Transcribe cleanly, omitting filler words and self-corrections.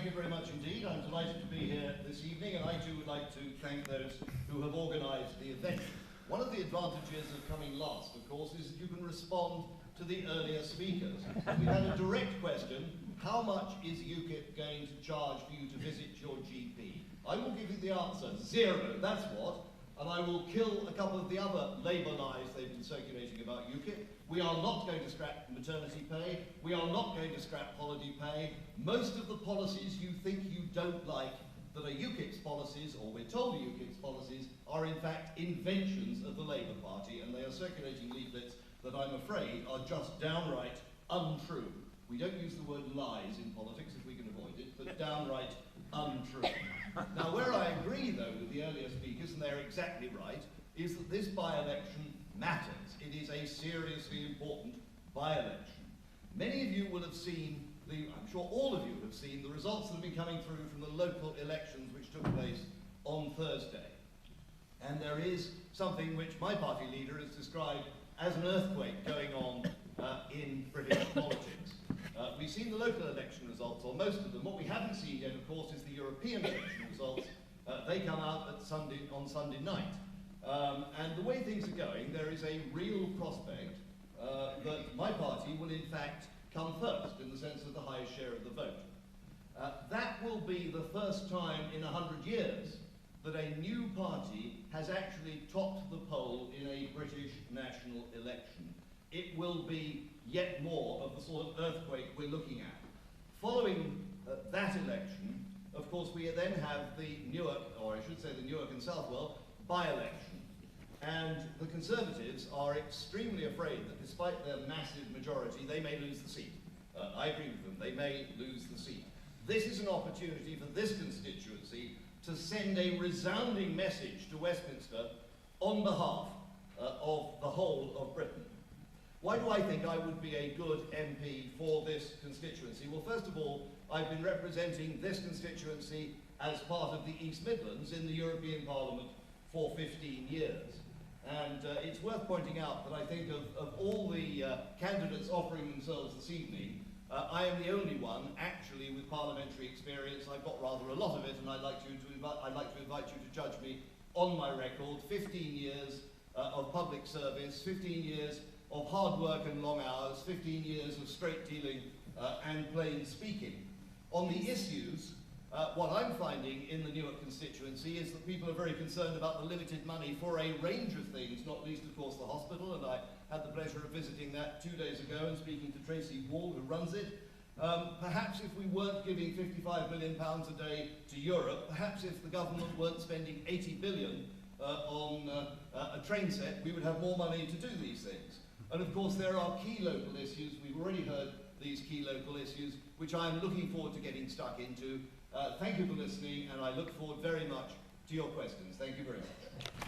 you very much indeed. I'm delighted to be here this evening, and I too would like to thank those who have organised the event. One of the advantages of coming last, of course, is that you can respond to the earlier speakers. We had a direct question: how much is UKIP going to charge for you to visit your GP? I will give you the answer: 0, that's what. And I will kill a couple of the other Labour lies they've been circulating about UKIP. We are not going to scrap maternity pay. We are not going to scrap holiday pay. Most of the policies you think you don't like that are UKIP's policies, or we're told are UKIP's policies, are in fact inventions of the Labour Party, and they are circulating leaflets that I'm afraid are just downright untrue. We don't use the word lies in politics if we can avoid it, but downright untrue. Now, where I agree, though, with the earlier speakers, and they're exactly right, is that this by-election matters. It is a seriously important by-election. Many of you will have seen, I'm sure all of you have seen, the results that have been coming through from the local elections which took place on Thursday. And there is something which my party leader has described as an earthquake going on in British politics. We've seen the local election results, or most of them. What we haven't seen yet, of course, is the European election results. They come out on Sunday night. And the way things are going, there is a real prospect that my party will in fact come first, in the sense of the highest share of the vote. That will be the first time in 100 years that a new party has actually topped the poll in a British national election. It will be yet more of the sort of earthquake we're looking at. Following that election, of course, we then have the Newark, or I should say the Newark and Southwell by-election. And the Conservatives are extremely afraid that despite their massive majority, they may lose the seat. I agree with them, they may lose the seat. This is an opportunity for this constituency to send a resounding message to Westminster on behalf of the whole of Britain. Why do I think I would be a good MP for this constituency? Well, first of all, I've been representing this constituency as part of the East Midlands in the European Parliament for 15 years. And it's worth pointing out that I think of all the candidates offering themselves this evening, I am the only one actually with parliamentary experience. I've got rather a lot of it, and I'd like to invite you to judge me on my record. 15 years of public service, 15 years of hard work and long hours, 15 years of straight dealing and plain speaking. On the issues, what I'm finding in the Newark constituency is that people are very concerned about the limited money for a range of things, not least, of course, the hospital, and I had the pleasure of visiting that 2 days ago and speaking to Tracy Wall, who runs it. Perhaps if we weren't giving £55 million a day to Europe, perhaps if the government weren't spending 80 billion on a train set, we would have more money to do these things. And of course, there are key local issues. We've already heard these key local issues, which I am looking forward to getting stuck into. Thank you for listening, and I look forward very much to your questions. Thank you very much.